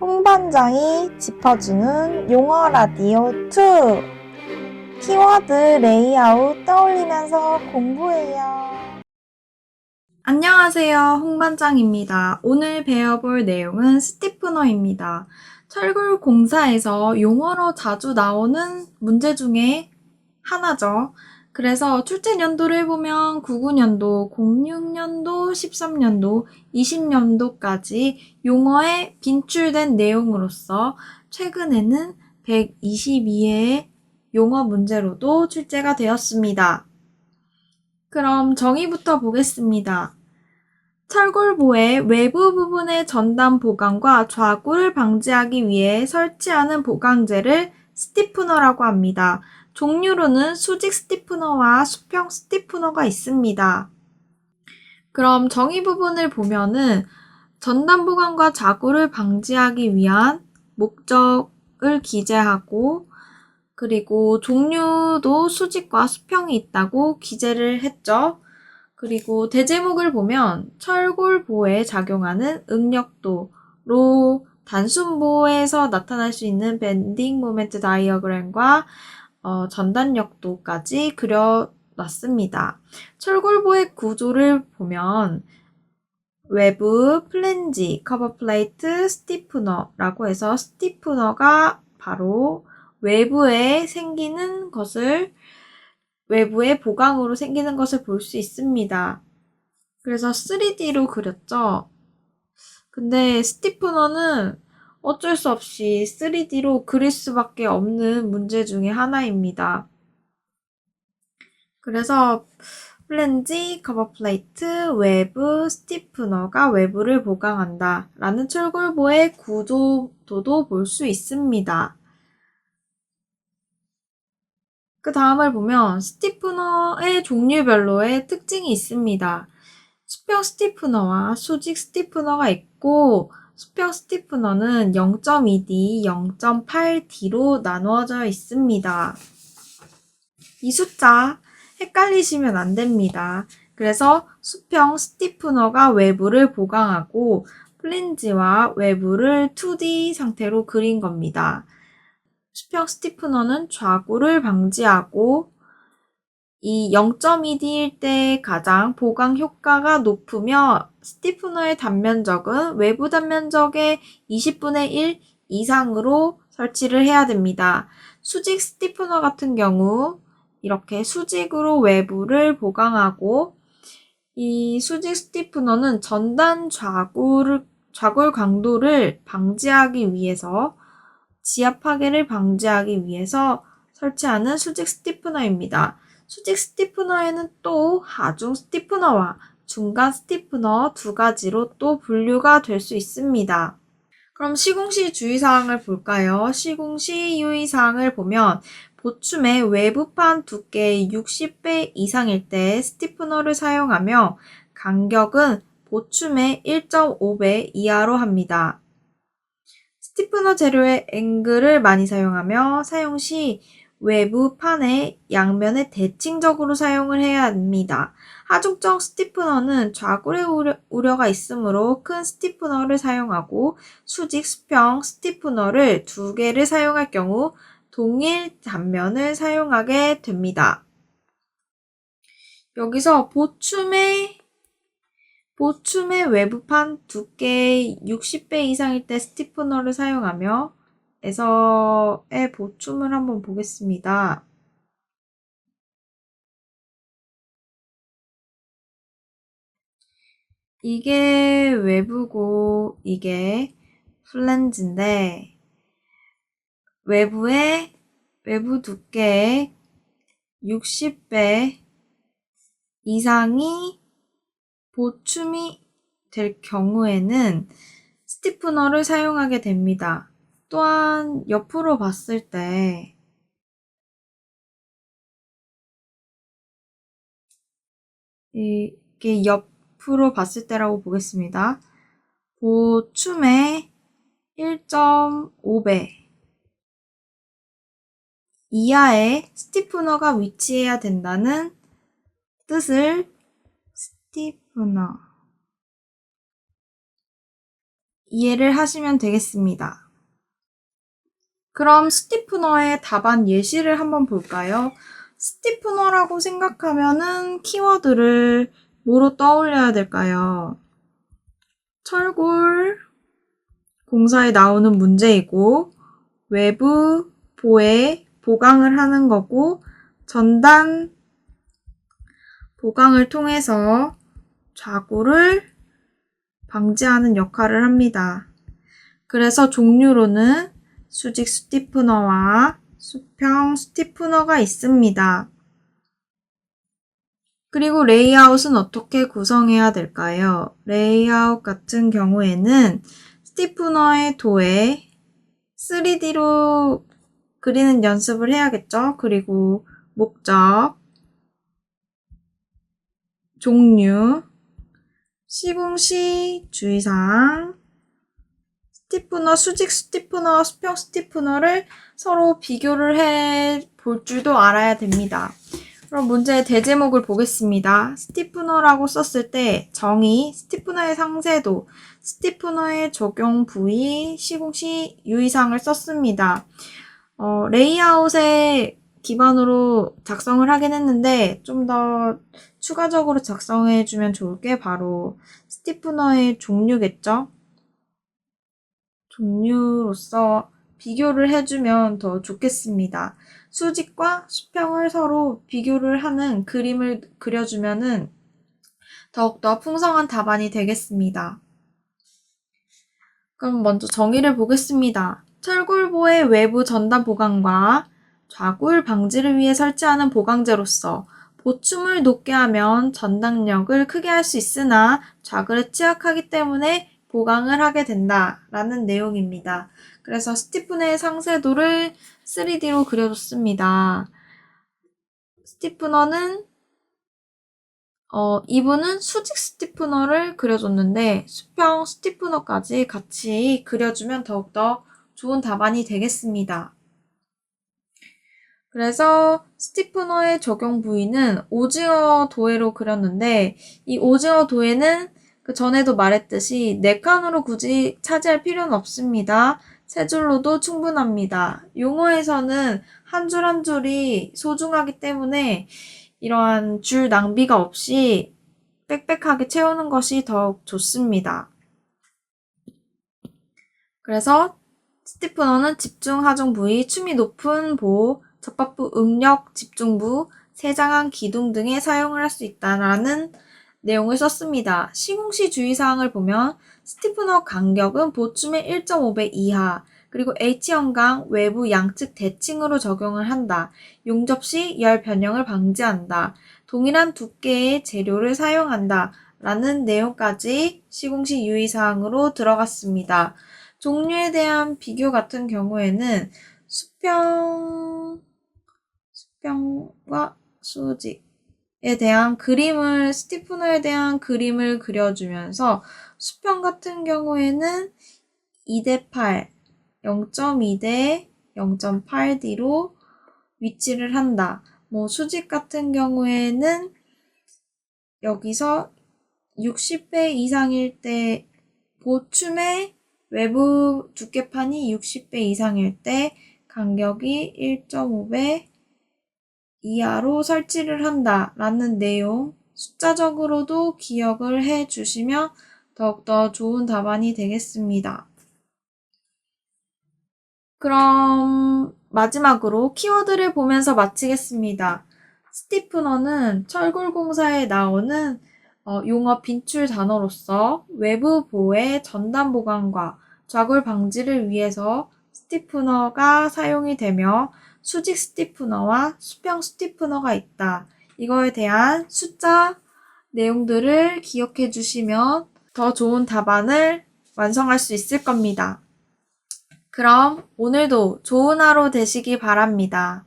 홍반장이 짚어주는 용어 라디오 2. 키워드 레이아웃 떠올리면서 공부해요. 안녕하세요. 홍반장입니다. 오늘 배워볼 내용은 스티프너입니다. 철골 공사에서 용어로 자주 나오는 문제 중에 하나죠. 그래서 출제 연도를 보면 99년도, 06년도, 13년도, 20년도까지 용어에 빈출된 내용으로서 최근에는 122회의 용어 문제로도 출제가 되었습니다. 그럼 정의부터 보겠습니다. 철골보의 외부 부분의 전단 보강과 좌구를 방지하기 위해 설치하는 보강재를 스티프너라고 합니다. 종류로는 수직 스티프너와 수평 스티프너가 있습니다. 그럼 정의 부분을 보면은 전단 보강과 좌구를 방지하기 위한 목적을 기재하고 그리고 종류도 수직과 수평이 있다고 기재를 했죠. 그리고 대제목을 보면 철골보에 작용하는 응력도로 단순보에서 나타날 수 있는 밴딩 모멘트 다이어그램과 전단력도까지 그려놨습니다. 철골보의 구조를 보면 외부, 플랜지, 커버 플레이트, 스티프너라고 해서 스티프너가 바로 외부에 보강으로 생기는 것을 볼 수 있습니다. 그래서 3D로 그렸죠. 근데 스티프너는 어쩔 수 없이 3D로 그릴 수밖에 없는 문제 중에 하나입니다. 그래서 플랜지, 커버 플레이트, 외부, 스티프너가 외부를 보강한다 라는 철골보의 구조도도 볼 수 있습니다. 그 다음을 보면 스티프너의 종류별로의 특징이 있습니다. 수평 스티프너와 수직 스티프너가 있고 수평 스티프너는 0.2D, 0.8D로 나누어져 있습니다. 이 숫자 헷갈리시면 안 됩니다. 그래서 수평 스티프너가 외부를 보강하고 플랜지와 외부를 2D 상태로 그린 겁니다. 수평 스티프너는 좌구를 방지하고 이 0.2D일 때 가장 보강 효과가 높으며 스티프너의 단면적은 외부 단면적의 20분의 1 이상으로 설치를 해야 됩니다. 수직 스티프너 같은 경우 이렇게 수직으로 외부를 보강하고 이 수직 스티프너는 전단 좌골 강도를 방지하기 위해서 지압 파괴를 방지하기 위해서 설치하는 수직 스티프너입니다. 수직 스티프너에는 또 하중 스티프너와 중간 스티프너 두 가지로 또 분류가 될 수 있습니다. 그럼 시공시 주의사항을 볼까요? 시공시 유의사항을 보면 보충의 외부판 두께 60배 이상일 때 스티프너를 사용하며 간격은 보충의 1.5배 이하로 합니다. 스티프너 재료의 앵글을 많이 사용하며 사용 시 외부 판의 양면에 대칭적으로 사용을 해야 합니다. 하중적 스티프너는 좌골의 우려가 있으므로 큰 스티프너를 사용하고 수직 수평 스티프너를 2개를 사용할 경우 동일 단면을 사용하게 됩니다. 여기서 보충의 외부판 두께 60배 이상일 때 스티프너를 사용하며 에서의 보충을 한번 보겠습니다. 이게 외부고 이게 플랜지인데 외부 두께의 60배 이상이 보충이 될 경우에는 스티프너를 사용하게 됩니다. 또한 옆으로 봤을 때 이게 옆으로 봤을 때라고 보겠습니다. 보충의 1.5배 이하의 스티프너가 위치해야 된다는 뜻을 스티프너 이해를 하시면 되겠습니다. 그럼 스티프너의 답안 예시를 한번 볼까요? 스티프너라고 생각하면은 키워드를 뭐로 떠올려야 될까요? 철골 공사에 나오는 문제이고 외부 보에 보강을 하는 거고 전단 보강을 통해서 좌구를 방지하는 역할을 합니다. 그래서 종류로는 수직 스티프너와 수평 스티프너가 있습니다. 그리고 레이아웃은 어떻게 구성해야 될까요? 레이아웃 같은 경우에는 스티프너의 도에 3D로 그리는 연습을 해야겠죠? 그리고 목적, 종류, 시공시 주의사항, 스티프너, 수직 스티프너와 수평 스티프너를 서로 비교를 해 볼 줄도 알아야 됩니다. 그럼 문제의 대제목을 보겠습니다. 스티프너라고 썼을 때 정의, 스티프너의 상세도, 스티프너의 적용 부위, 시공시 유의사항을 썼습니다. 레이아웃에 기반으로 작성을 하긴 했는데 좀 더 추가적으로 작성해주면 좋을 게 바로 스티프너의 종류겠죠? 종류로서 비교를 해주면 더 좋겠습니다. 수직과 수평을 서로 비교를 하는 그림을 그려주면은 더욱더 풍성한 답안이 되겠습니다. 그럼 먼저 정의를 보겠습니다. 철골보의 외부 전단 보강과 좌굴 방지를 위해 설치하는 보강재로서 보충을 높게 하면 전단력을 크게 할 수 있으나 좌굴에 취약하기 때문에 보강을 하게 된다라는 내용입니다. 그래서 스티프너의 상세도를 3D로 그려줬습니다. 스티프너는 이분은 수직 스티프너를 그려줬는데 수평 스티프너까지 같이 그려주면 더욱더 좋은 답안이 되겠습니다. 그래서 스티프너의 적용 부위는 오징어 도예로 그렸는데 이 오징어 도예는 그 전에도 말했듯이 4칸으로 굳이 차지할 필요는 없습니다. 3줄로도 충분합니다. 용어에서는 한 줄 한 줄이 소중하기 때문에 이러한 줄 낭비가 없이 빽빽하게 채우는 것이 더욱 좋습니다. 그래서 스티프너는 집중 하중 부위, 춤이 높은 보, 접합부 응력 집중부, 세장한 기둥 등에 사용을 할 수 있다라는 내용을 썼습니다. 시공시 주의사항을 보면 스티프너 간격은 보춤의 1.5배 이하, 그리고 H형광 외부 양측 대칭으로 적용을 한다. 용접 시 열 변형을 방지한다. 동일한 두께의 재료를 사용한다. 라는 내용까지 시공시 유의사항으로 들어갔습니다. 종류에 대한 비교 같은 경우에는 수평과 수직에 대한 그림을, 스티프너에 대한 그림을 그려주면서 수평 같은 경우에는 2대8, 0.2대 0.8D로 위치를 한다. 수직 같은 경우에는 여기서 60배 이상일 때 보춤의 외부 두께판이 60배 이상일 때 간격이 1.5배 이하로 설치를 한다라는 내용 숫자적으로도 기억을 해 주시면 더욱더 좋은 답안이 되겠습니다. 그럼 마지막으로 키워드를 보면서 마치겠습니다. 스티프너는 철골공사에 나오는 용어 빈출 단어로서 외부 보의 전단 보강과 좌굴 방지를 위해서 스티프너가 사용이 되며 수직 스티프너와 수평 스티프너가 있다. 이거에 대한 숫자 내용들을 기억해 주시면 더 좋은 답안을 완성할 수 있을 겁니다. 그럼 오늘도 좋은 하루 되시기 바랍니다.